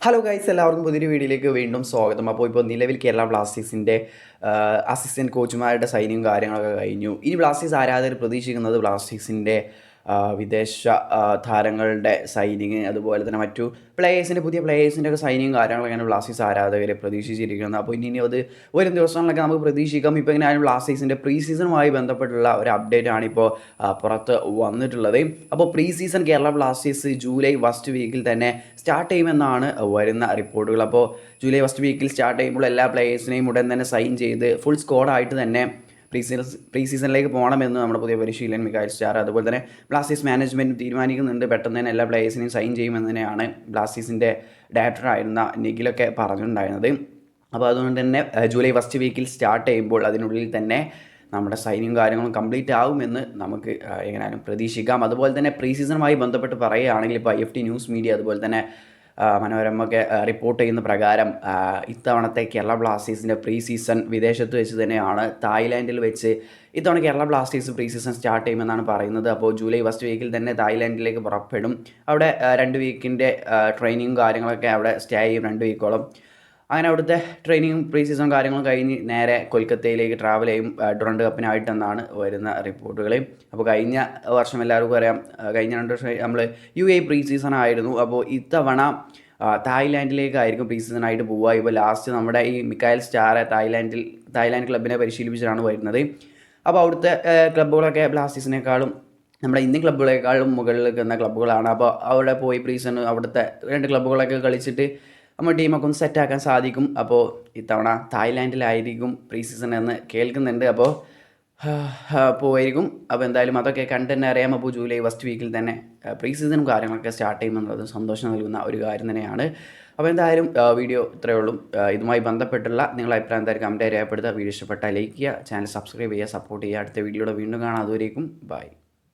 Hello guys, എല്ലാവർക്കും പുതിയൊരു വീഡിയോയിലേക്ക് വീണ്ടും സ്വാഗതം. ഇപ്പോൾ നിലവിൽ കേരള ബ്ലാസ്റ്റേഴ്സിൻ്റെ അസിസ്റ്റൻറ്റ് കോച്ചുമാരുടെ സൈനിങ് കാര്യങ്ങളൊക്കെ കഴിഞ്ഞു. ഇനി ബ്ലാസ്റ്റേഴ്സ് ആരാധകർ പ്രതീക്ഷിക്കുന്നത് ബ്ലാസ്റ്റേഴ്സിൻ്റെ വിദേശ താരങ്ങളുടെ സൈനിങ്, അതുപോലെ തന്നെ മറ്റു പുതിയ പ്ലേയേഴ്സിൻ്റെ ഒക്കെ സൈനിങ് കാര്യങ്ങളൊക്കെയാണ് ബ്ലാസ്റ്റേഴ്സ് ആരാധകരെ പ്രതീക്ഷിച്ചിരിക്കുന്നത്. അപ്പോൾ ഇനി അത് വരും ദിവസങ്ങളിലൊക്കെ നമുക്ക് പ്രതീക്ഷിക്കാം. ഇപ്പോൾ എങ്ങനെയായാലും ബ്ലാസ്റ്റേഴ്സിൻ്റെ പ്രീ സീസണുമായി ബന്ധപ്പെട്ടുള്ള ഒരു അപ്ഡേറ്റ് ആണ് ഇപ്പോൾ പുറത്ത് വന്നിട്ടുള്ളത്. അപ്പോൾ pre season Kerala Blasters July first വീക്കിൽ തന്നെ സ്റ്റാർട്ട് ചെയ്യുമെന്നാണ് വരുന്ന റിപ്പോർട്ടുകൾ. അപ്പോൾ ജൂലൈ ഫസ്റ്റ് വീക്കിൽ സ്റ്റാർട്ട് ചെയ്യുമ്പോൾ എല്ലാ പ്ലേയേഴ്സിനെയും ഉടൻ തന്നെ സൈൻ ചെയ്ത് ഫുൾ സ്ക്വാഡായിട്ട് തന്നെ പ്രീ സീസണിലേക്ക് പോകണമെന്ന് നമ്മുടെ പുതിയ പരിശീലകൻ മിഖായൽ സ്റ്റാർ, അതുപോലെ തന്നെ ബ്ലാസ്റ്റേഴ്സ് മാനേജ്മെൻറ്റ് തീരുമാനിക്കുന്നുണ്ട്. പെട്ടെന്ന് തന്നെ എല്ലാ പ്ലേയേഴ്സിനെയും സൈൻ ചെയ്യുമെന്ന് തന്നെയാണ് ബ്ലാസ്റ്റേഴ്സിൻ്റെ ഡയറക്ടറായിരുന്ന നിഖിലൊക്കെ പറഞ്ഞിട്ടുണ്ടായിരുന്നത്. അപ്പോൾ അതുകൊണ്ട് തന്നെ ജൂലൈ ഫസ്റ്റ് വീക്കിൽ സ്റ്റാർട്ട് ചെയ്യുമ്പോൾ അതിനുള്ളിൽ തന്നെ നമ്മുടെ സൈനിങ് കാര്യങ്ങളും കംപ്ലീറ്റ് ആകുമെന്ന് നമുക്ക് എങ്ങനെയാലും പ്രതീക്ഷിക്കാം. അതുപോലെ തന്നെ പ്രീ സീസണുമായി ബന്ധപ്പെട്ട് പറയുകയാണെങ്കിൽ ഇപ്പോൾ IFT ന്യൂസ് മീഡിയ, അതുപോലെ തന്നെ മനോരമയൊക്കെ റിപ്പോർട്ട് ചെയ്യുന്ന പ്രകാരം ഇത്തവണത്തെ കേരള ബ്ലാസ്റ്റേഴ്സിൻ്റെ പ്രീ സീസൺ വിദേശത്ത് വെച്ച് തന്നെയാണ്, തായ്ലാൻഡിൽ വെച്ച് ഇത്തവണ Kerala Blasters pre season start ചെയ്യുമെന്നാണ് പറയുന്നത്. അപ്പോൾ ജൂലൈ ഫസ്റ്റ് വീക്കിൽ തന്നെ തായ്ലാൻഡിലേക്ക് പുറപ്പെടും. അവിടെ 2 വീക്കിൻ്റെ ട്രെയിനിങ്ങും കാര്യങ്ങളൊക്കെ അവിടെ സ്റ്റേ ചെയ്യും, 2 വീക്കോളം. അങ്ങനെ അവിടുത്തെ ട്രെയിനിങ്ങും പ്രീ സീസൺ കാര്യങ്ങളും കഴിഞ്ഞ് നേരെ കൊൽക്കത്തയിലേക്ക് ട്രാവൽ ചെയ്യും ഡുറൻഡ് കപ്പിനായിട്ടെന്നാണ് വരുന്ന റിപ്പോർട്ടുകൾ. അപ്പോൾ കഴിഞ്ഞ വർഷം എല്ലാവർക്കും അറിയാം, കഴിഞ്ഞ 2 വർഷം നമ്മൾ UAE പ്രീ സീസൺ ആയിരുന്നു. അപ്പോൾ ഇത്തവണ തായ്ലാൻഡിലേക്കായിരിക്കും പ്രീ സീസണായിട്ട് പോവുക. ഇപ്പോൾ ലാസ്റ്റ് നമ്മുടെ ഈ മിഖായൽ സ്റ്റാറെ തായ്ലാൻഡ് ക്ലബിനെ പരിശീലിപ്പിച്ചിട്ടാണ് വരുന്നത്. അപ്പോൾ അവിടുത്തെ ക്ലബ്ബുകളൊക്കെ ബ്ലാസ്റ്റേഴ്സിനേക്കാളും നമ്മുടെ ഇന്ത്യൻ ക്ലബ്ബുകളെക്കാളും മുകളിൽ നിൽക്കുന്ന ക്ലബ്ബുകളാണ്. അപ്പോൾ അവിടെ പോയി പ്രീ സീസൺ അവിടുത്തെ 2 ക്ലബ്ബുകളൊക്കെ കളിച്ചിട്ട് നമ്മൾ ടീമൊക്കെ ഒന്ന് സെറ്റാക്കാൻ സാധിക്കും. അപ്പോൾ ഇത്തവണ തായ്ലാൻഡിലായിരിക്കും പ്രീ സീസൺ എന്ന് കേൾക്കുന്നുണ്ട്. അപ്പോൾ പോയിരിക്കും. അപ്പോൾ എന്തായാലും അതൊക്കെ കണ്ട് തന്നെ അറിയാം. അപ്പോൾ ജൂലൈ ഫസ്റ്റ് വീക്കിൽ തന്നെ പ്രീ സീസണും കാര്യങ്ങളൊക്കെ സ്റ്റാർട്ട് ചെയ്യുമെന്നുള്ളത് സന്തോഷം നൽകുന്ന ഒരു കാര്യം തന്നെയാണ്. അപ്പോൾ എന്തായാലും വീഡിയോ ഇത്രയേ ഉള്ളൂ. ഇതുമായി ബന്ധപ്പെട്ടുള്ള നിങ്ങളുടെ അഭിപ്രായം എന്തായാലും കമൻറ്റായി രേഖപ്പെടുത്തുക. വീഡിയോ ഇഷ്ടപ്പെട്ടാൽ ലൈക്ക് ചെയ്യുക, ചാനൽ സബ്സ്ക്രൈബ് ചെയ്യുക, സപ്പോർട്ട് ചെയ്യുക. അടുത്ത വീഡിയോയുടെ വീണ്ടും കാണാം. അതുവരേക്കും ബൈ.